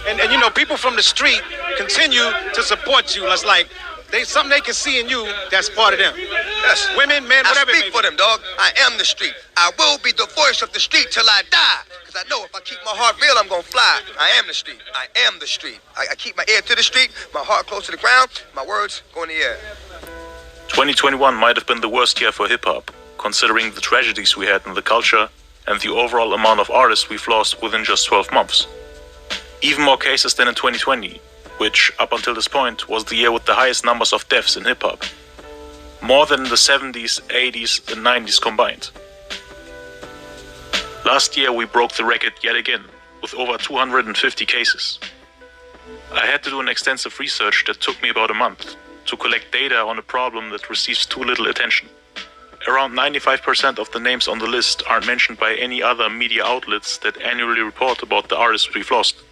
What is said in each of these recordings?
And you know, people from the street continue to support you. It's like something they can see in you that's part of them. Yes. Women, men, whatever. I speak for them, dog. I am the street. I will be the voice of the street till I die. Because I know if I keep my heart real, I'm going to fly. I am the street. I am the street. I keep my ear to the street, my heart close to the ground, my words go in the air. 2021 might have been the worst year for hip-hop, considering the tragedies we had in the culture and the overall amount of artists we've lost within just 12 months. Even more cases than in 2020, which, up until this point, was the year with the highest numbers of deaths in hip-hop. More than in the 70s, 80s and 90s combined. Last year we broke the record yet again, with over 250 cases. I had to do an extensive research that took me about a month to collect data on a problem that receives too little attention. Around 95% of the names on the list aren't mentioned by any other media outlets that annually report about the artists we've lost.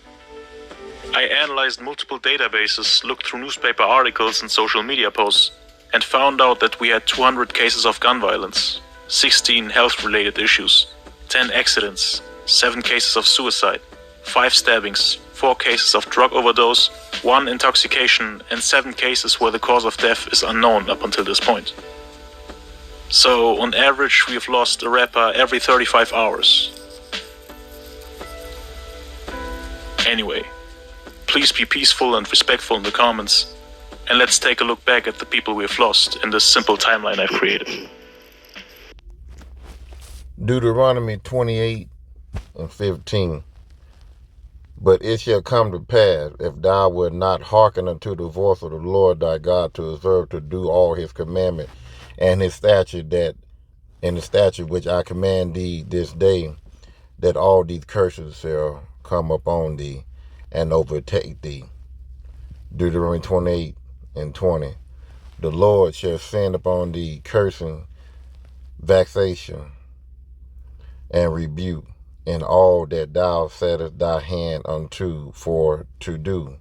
I analyzed multiple databases, looked through newspaper articles and social media posts, and found out that we had 200 cases of gun violence, 16 health-related issues, 10 accidents, 7 cases of suicide, 5 stabbings, 4 cases of drug overdose, 1 intoxication, and 7 cases where the cause of death is unknown up until this point. So, on average, we have lost a rapper every 35 hours. Anyway, please be peaceful and respectful in the comments, and let's take a look back at the people we have lost in this simple timeline I've created. Deuteronomy 28:15. But it shall come to pass, if thou wilt not hearken unto the voice of the Lord thy God, to observe to do all his commandments and his statute, that in the statute which I command thee this day, that all these curses shall come upon thee and overtake thee. Deuteronomy 28:20. The Lord shall send upon thee cursing, vexation, and rebuke in all that thou settest thy hand unto for to do,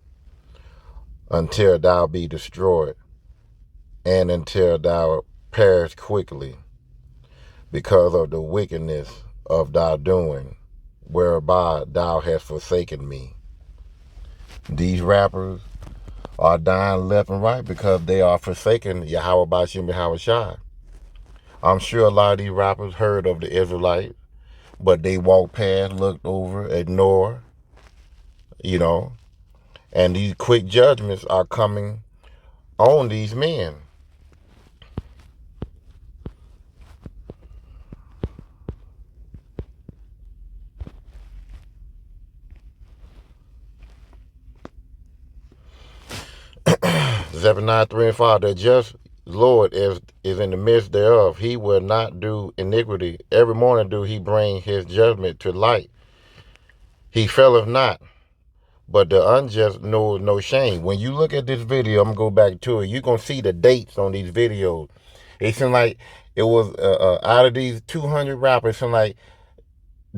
until thou be destroyed, and until thou perish quickly, because of the wickedness of thy doing, whereby thou hast forsaken me. These rappers are dying left and right because they are forsaking Yahweh Bashim Yahweh Shai. I'm sure a lot of these rappers heard of the Israelites, but they walk past, looked over, ignore, and these quick judgments are coming on these men. Zephaniah 3:5, the just Lord is in the midst thereof. He will not do iniquity. Every morning do he bring his judgment to light. He faileth not, but the unjust knows no shame. When you look at this video, I'm going to go back to it. You're going to see the dates on these videos. It seemed like it was out of these 200 rappers, it seemed like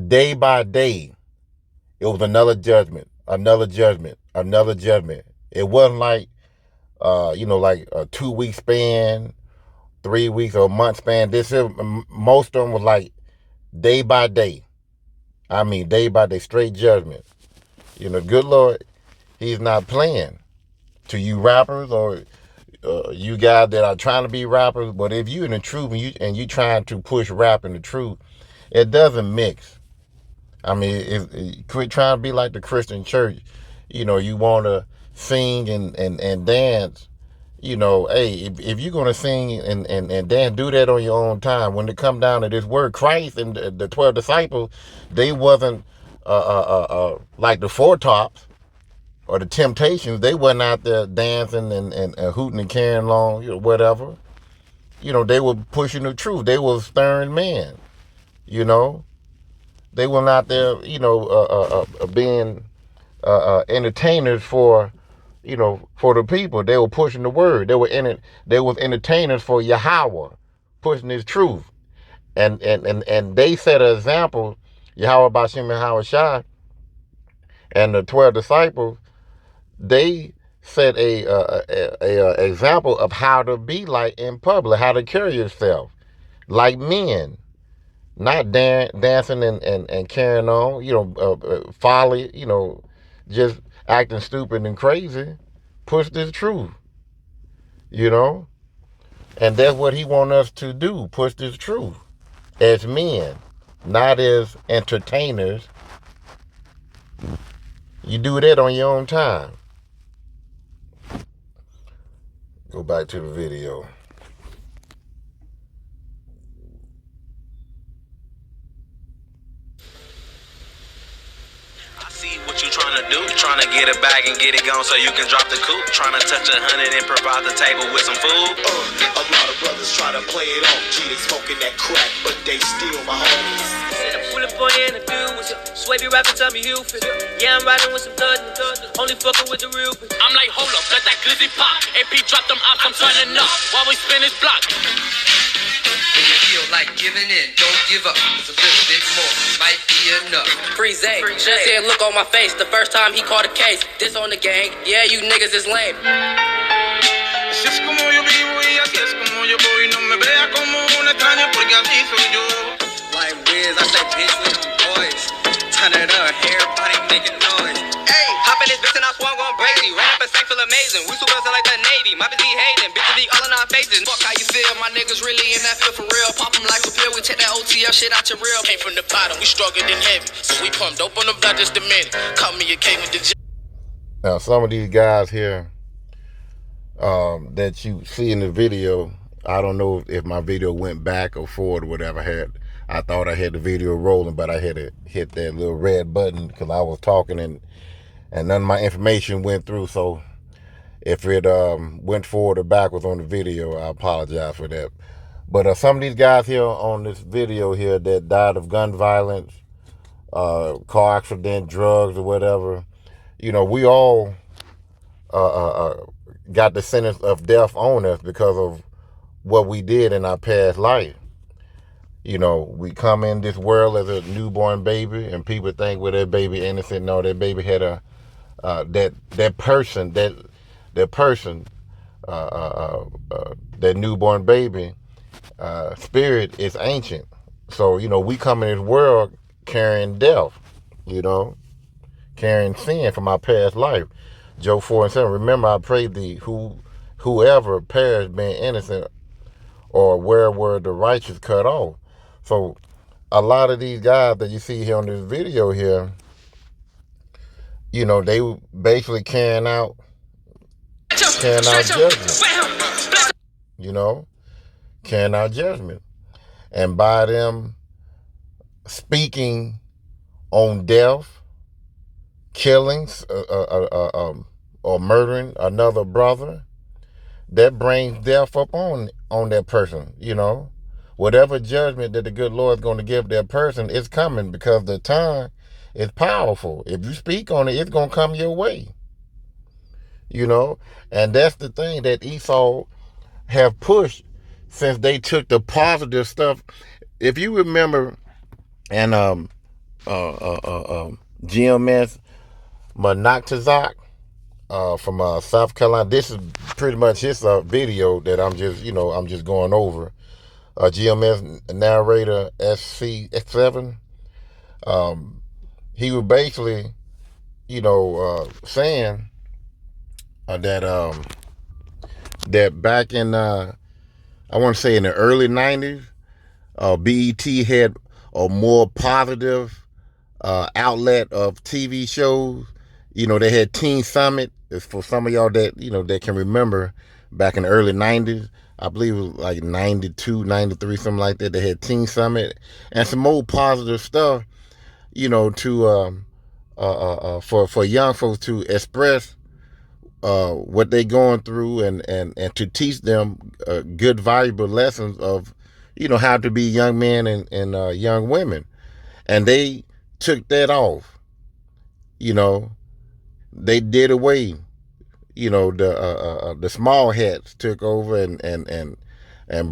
day by day, it was another judgment, another judgment, another judgment. It wasn't like, like a 2-week span, 3 weeks or a month span. Most of them was like day by day. I mean, day by day, straight judgment. Good Lord, he's not playing to you rappers or you guys that are trying to be rappers. But if you in the truth and you trying to push rap in the truth, it doesn't mix. I mean, quit trying to be like the Christian church. You want to sing and dance. Hey, if you're going to sing and dance, do that on your own time. When it come down to this word, Christ and the 12 disciples, they wasn't like the Four Tops or the Temptations. They wasn't out there dancing and hooting and carrying along, whatever. They were pushing the truth. They were stern men. They were not there, being entertainers for the people. They were pushing the word. They was entertainers for Yahweh, pushing his truth. And they set an example, Yahweh Bashim Yahweh Shai, and the 12 disciples, they set a example of how to be like in public, how to carry yourself like men, not dancing and carrying on, folly, just acting stupid and crazy. Push this truth, you know? And that's what he wants us to do, push this truth. As men, not as entertainers. You do that on your own time. Go back to the video. What you trying to do? Trying to get a bag and get it gone so you can drop the coupe. Trying to touch 100 and provide the table with some food. A lot of brothers try to play it off. G, they smoking that crack, but they still my homies. I'm pulling for the interview with you. Swavy rapping, tell me Hilfiger. Yeah, I'm riding with some thugs. Only fucking with the real bitch. I'm like, hold up, let that glizzy pop. AP drop them ops, I'm turning up while we spin this block. When you feel like giving in, don't give up. It's a little bit more, might be enough. Freeze, just here, look on my face. The first time he caught a case. This on the gang, yeah, you niggas is lame. Así es como yo vivo y así es como yo voy. No me vea como un extraño porque así soy yo. Like Wiz, I say bitch with them boys. Turn it up, everybody making noise. Hey, hop in this bitch and I swung on crazy. Ran up a sack feel amazing. We super like the Navy. My bitch be hating, bitches be all in our faces. Fuck how you feel, my niggas really in that field for real. Pop them like a pill, we take that OTL shit out your real. Came from the bottom, we struggled in heavy. So we pump dope on the blood just a minute. Call me a cave with the Now, some of these guys here that you see in the video, I don't know if my video went back or forward or whatever. I thought I had the video rolling, but I had to hit that little red button because I was talking and none of my information went through. So if it went forward or backwards on the video, I apologize for that. But some of these guys here on this video here that died of gun violence, car accident, drugs or whatever, you know, we all got the sentence of death on us because of what we did in our past life. You know, we come in this world as a newborn baby, and people think, well, that baby innocent. No, that baby had that newborn baby spirit is ancient. So, you know, we come in this world carrying death, you know, carrying sin from our past life. Job 4:7. Remember, I prayed thee, whoever perished being innocent, or where were the righteous cut off. So a lot of these guys that you see here on this video here, you know, they basically carrying out judgment. You know, carrying out judgment. And by them speaking on death, killings, or murdering another brother, that brings death up on that person, you know. Whatever judgment that the good Lord is going to give that person is coming, because the tongue is powerful. If you speak on it, it's going to come your way, you know. And that's the thing that Esau have pushed since they took the positive stuff. If you remember, and GMS Monoctazak from South Carolina, this is pretty much his video that I'm just going over. GMS narrator SC7. He was basically, you know, saying that back in I want to say in the early 90s, BET had a more positive outlet of TV shows. You know, they had Teen Summit. It's for some of y'all that, you know, that can remember back in the early 90s. I believe it was like 92, 93, something like that. They had Teen Summit and some more positive stuff, you know, to for young folks to express what they going through and to teach them good, valuable lessons of, you know, how to be young men and young women. And they took that off, you know. They did away, you know, the small hats took over and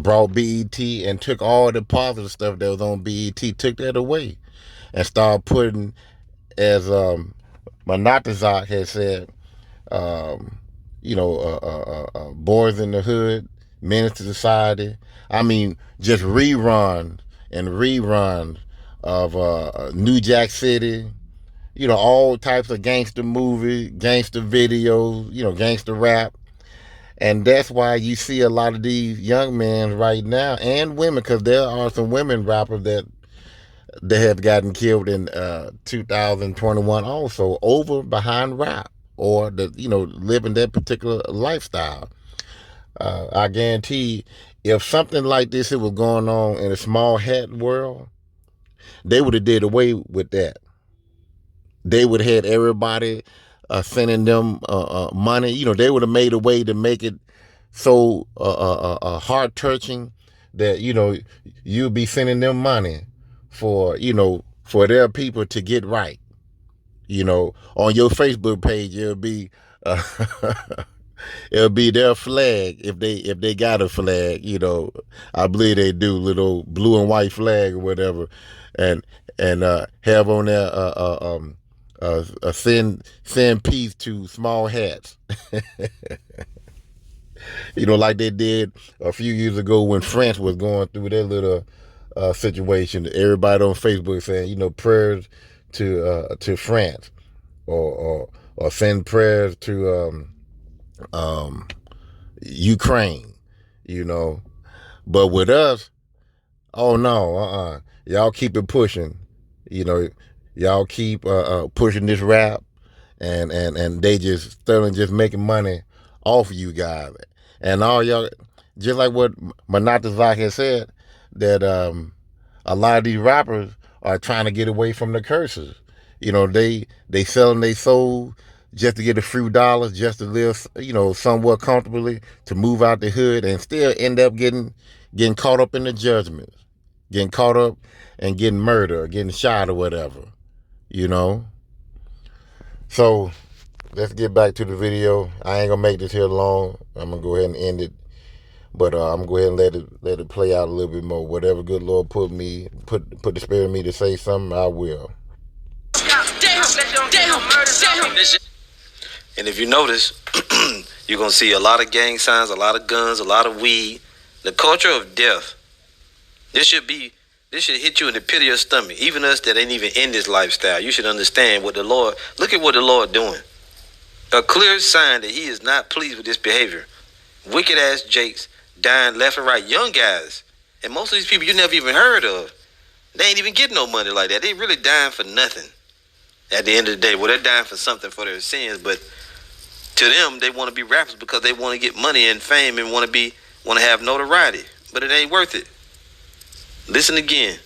brought BET and took all the positive stuff that was on BET, took that away and started putting, as Monatazak had said, you know, Boys in the Hood, Menace to Society. I mean, just reruns and reruns of New Jack City, all types of gangster movies, gangster videos, gangster rap. And that's why you see a lot of these young men right now, and women, because there are some women rappers that have gotten killed in 2021 also over behind rap, or living that particular lifestyle. I guarantee if something like this was going on in a small hat world, they would have did away with that. They would have had everybody sending them money. They would have made a way to make it so heart-touching that, you'd be sending them money for their people to get right. On your Facebook page, it'll be it'll be their flag if they got a flag. I believe they do, little blue and white flag or whatever, and have on there send peace to small hats. Like they did a few years ago when France was going through their little situation. Everybody on Facebook saying, prayers to France, or send prayers to Ukraine. But with us, oh no, y'all keep it pushing. Y'all keep pushing this rap, and they just still just making money off of you guys. And all y'all, just like what Manatazak has said, that a lot of these rappers are trying to get away from the curses. They selling their soul just to get a few dollars, just to live, somewhat comfortably, to move out the hood, and still end up getting caught up in the judgments, getting caught up and getting murdered, or getting shot or whatever. So let's get back to the video. I ain't gonna make this here long. I'm gonna go ahead and end it, but I'm gonna go ahead and let it play out a little bit more. Whatever good Lord put the spirit in me to say something, I will. And if you notice, you're gonna see a lot of gang signs, a lot of guns, a lot of weed. The culture of death. This should hit you in the pit of your stomach. Even us that ain't even in this lifestyle, you should understand look at what the Lord doing. A clear sign that he is not pleased with this behavior. Wicked ass jakes dying left and right, young guys. And most of these people you never even heard of. They ain't even getting no money like that. They really dying for nothing. At the end of the day, well, they're dying for something for their sins, but to them, they want to be rappers because they want to get money and fame and want to have notoriety. But it ain't worth it. Listen again.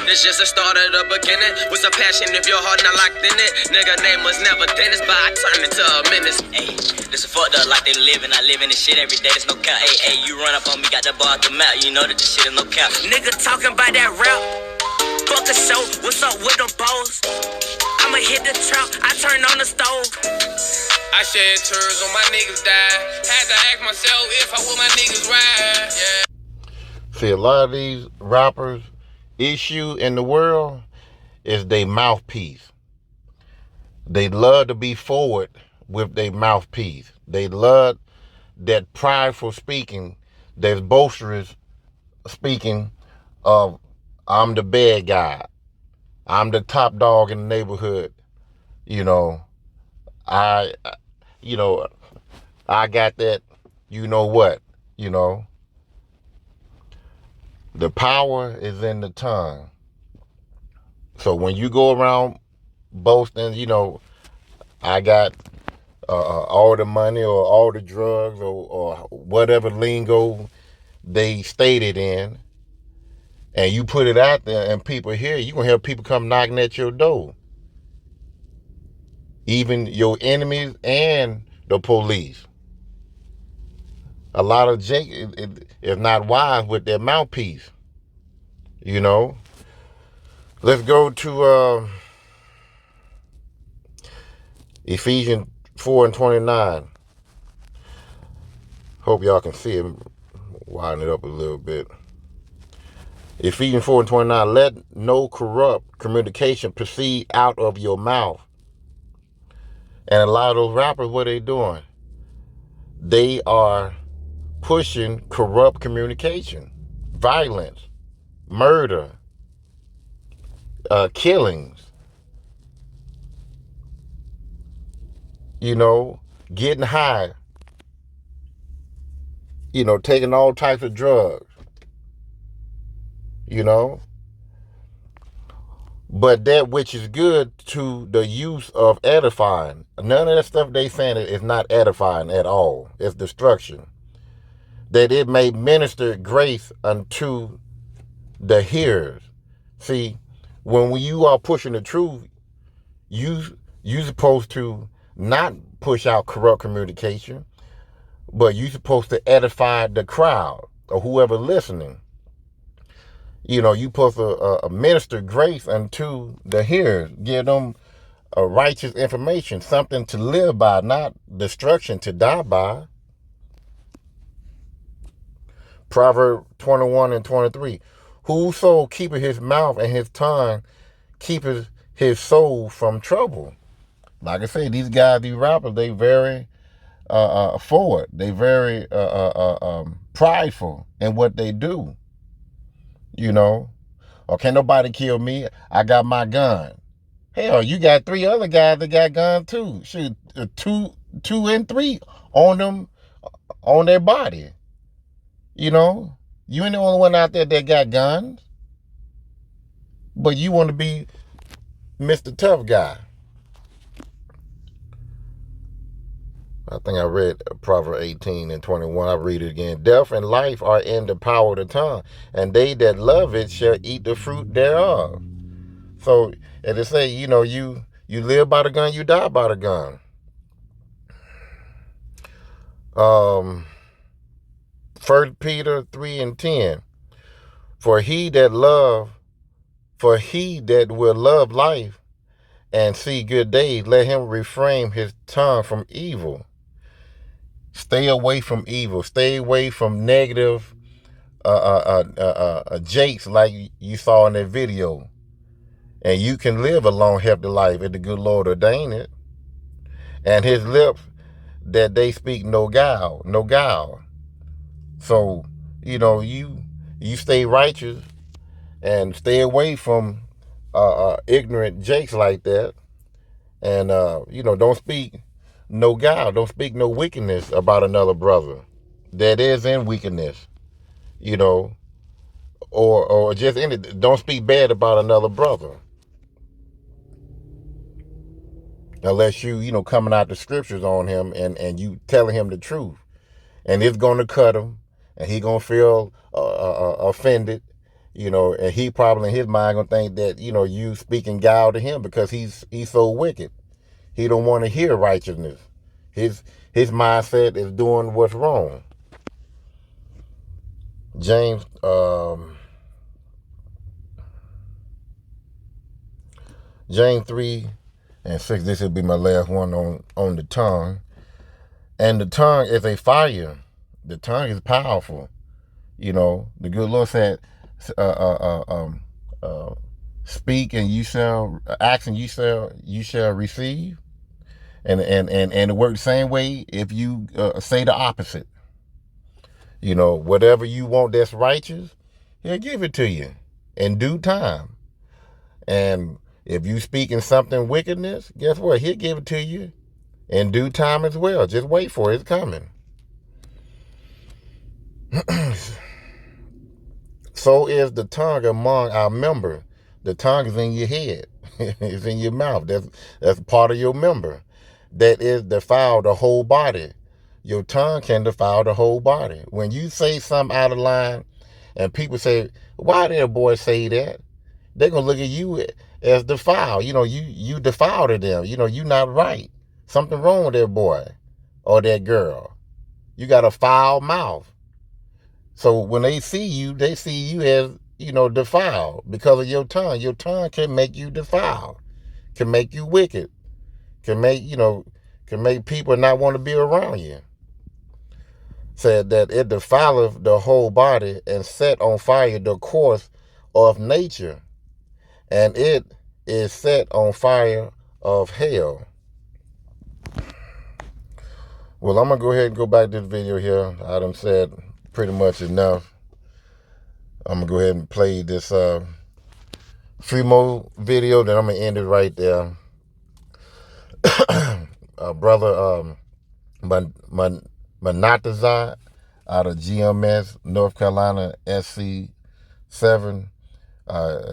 This just a start of the beginning. Was a passion if your heart not locked in it. Nigga name was never Dennis, but I turned into a menace. Ayy, this a fucked up like they living. I live in this shit every day. There's no count. Ayy, you run up on me, got the bar out the mouth. You know that this shit is no count. Nigga talking about that rap. Fuck a show. What's up with them balls? I'ma hit the trap. I turn on the stove. I shed tears when my niggas died. Had to ask myself if I would my niggas ride. Yeah. See, a lot of these rappers' issue in the world is they mouthpiece. They love to be forward with their mouthpiece. They love that prideful speaking, that boisterous speaking of, I'm the bad guy. I'm the top dog in the neighborhood. I got that, what. The power is in the tongue. So when you go around boasting, I got all the money or all the drugs or whatever lingo they stated in, and you put it out there and people hear, you're going to have people come knocking at your door. Even your enemies and the police. A lot of Jake is not wise with their mouthpiece. Let's go to Ephesians 4:29. Hope y'all can see it. Widen it up a little bit. Ephesians 4:29. Let no corrupt communication proceed out of your mouth. And a lot of those rappers, what they doing? They are pushing corrupt communication, violence, murder, killings, you know, getting high, you know, taking all types of drugs, you know. But that which is good to the use of edifying, none of that stuff they saying is not edifying at all. It's destruction. That it may minister grace unto the hearers. See, when you are pushing the truth, you supposed to not push out corrupt communication, but you supposed to edify the crowd or whoever listening. You know, you supposed to minister grace unto the hearers, give them righteous information, something to live by, not destruction to die by. Proverbs 21 and 23. Whoso keepeth his mouth and his tongue keepeth his soul from trouble. Like I say, these guys, these rappers, they very forward. They very prideful in what they do. You know, or can't nobody kill me? I got my gun. Hell, you got 3 other guys that got guns too. Shoot, 2 and 3 on them, on their body. You know, you ain't the only one out there that got guns. But you want to be Mr. Tough Guy. I think I read Proverbs 18 and 21. I read it again. Death and life are in the power of the tongue, and they that love it shall eat the fruit thereof. So, as they say, you know, you live by the gun, you die by the gun. 1 Peter 3 and 10. For he that will love life and see good days, let him refrain his tongue from evil. Stay away from evil. Stay away from negative jakes like you saw in that video. And you can live a long, healthy life if the good Lord ordained it. And his lips, that they speak no guile, no guile. So, you know, you stay righteous and stay away from ignorant jakes like that. And, you know, don't speak no guile. Don't speak no wickedness about another brother that is in wickedness, you know, or just don't speak bad about another brother. Unless you know, coming out the scriptures on him and you telling him the truth. And it's going to cut him and he going to feel offended, you know, and he probably in his mind going to think that, you know, you speaking guile to him because he's so wicked. He don't want to hear righteousness. His mindset is doing what's wrong. James 3 and 6, this will be my last one on the tongue. And the tongue is a fire. The tongue is powerful. You know, the good Lord said, speak and you shall, ask and you shall receive. And it works the same way if you say the opposite. You know, whatever you want that's righteous, he'll give it to you in due time. And if you speak in something wickedness, guess what? He'll give it to you in due time as well. Just wait for it. It's coming. So is the tongue among our member. The tongue is in your head. It's in your mouth. That's part of your member. That is defile the whole body. Your tongue can defile the whole body. When you say something out of line and people say, why did a boy say that? They're going to look at you as defile. You know, you defile to them. You know, you're not right. Something wrong with that boy or that girl. You got a foul mouth. So when they see you as, you know, defile because of your tongue. Your tongue can make you defile, can make you wicked, can make people not want to be around you. Said that it defileth the whole body and set on fire the course of nature, and it is set on fire of hell. Well, I'm going to go ahead and go back to this video here. I done said pretty much enough. I'm going to go ahead and play this 1 few more videos, then I'm gonna end it right there. Brother Manatazai out of GMS, North Carolina, SC7.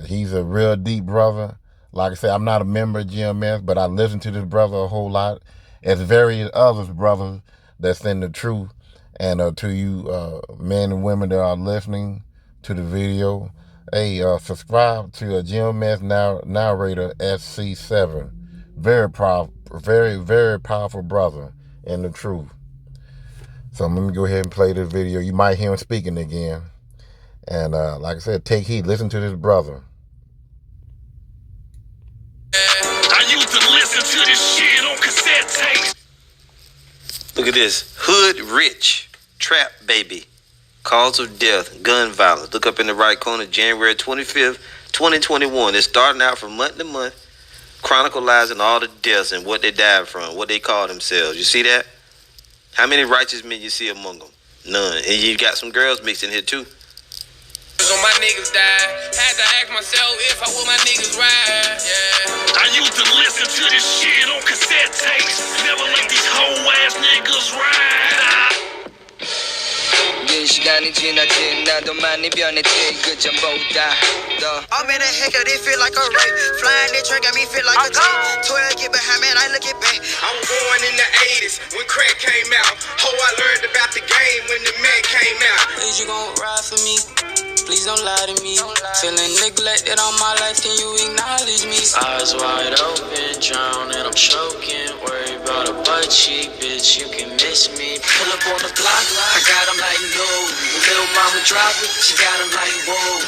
He's a real deep brother. Like I said, I'm not a member of GMS, but I listen to this brother a whole lot. As various others, brothers, that's in the truth. And to you men and women that are listening to the video, hey, subscribe to a GMS narrator SC7. Very powerful, very powerful brother in the truth. So let me go ahead and play this video. You might hear him speaking again. And like I said, take heed. Listen to this brother. I used to listen to this shit on cassette tapes. Look at this. Hood Rich, Trap Baby, Cause of Death, Gun Violence. Look up in the right corner, January 25th, 2021. It's starting out from month to month, chronicalizing all the deaths and what they died from, what they call themselves. You see that? How many righteous men you see among them? None. And you got some girls mixed in here too. On my niggas died. Had to ask myself if I would my niggas ride. Yeah. I used to listen to this shit on cassette tapes. Never let these hoe ass niggas ride. 시간이 지나지 나도 많이 변했지 그 전보다 더 I'm in a heck of it, feel like a rape. Flying the track got me feel like a tank. 12 get behind me and I look it back. I was born in the 80s when crack came out. Oh, I learned about the game when the man came out. Is you gon' ride for me? Please don't lie to me. Feeling neglected all my life, can you acknowledge me? Eyes wide open, drowning, I'm choking. Worry about a butt cheek, bitch, you can miss me. Pull up on the block, I got him like no. Little mama drop it, she got him like whoa.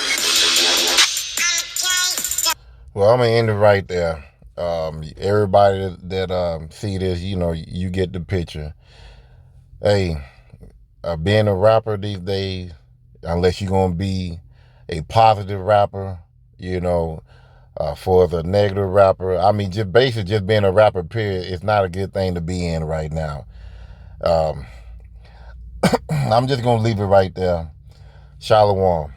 Well, I'm gonna end it right there. Everybody that see this, you know, you get the picture. Hey, being a rapper these days, unless you're gonna be a positive rapper, you know, for the negative rapper, I mean, just basically just being a rapper, period, it's not a good thing to be in right now. I'm just gonna leave it right there. Shalom.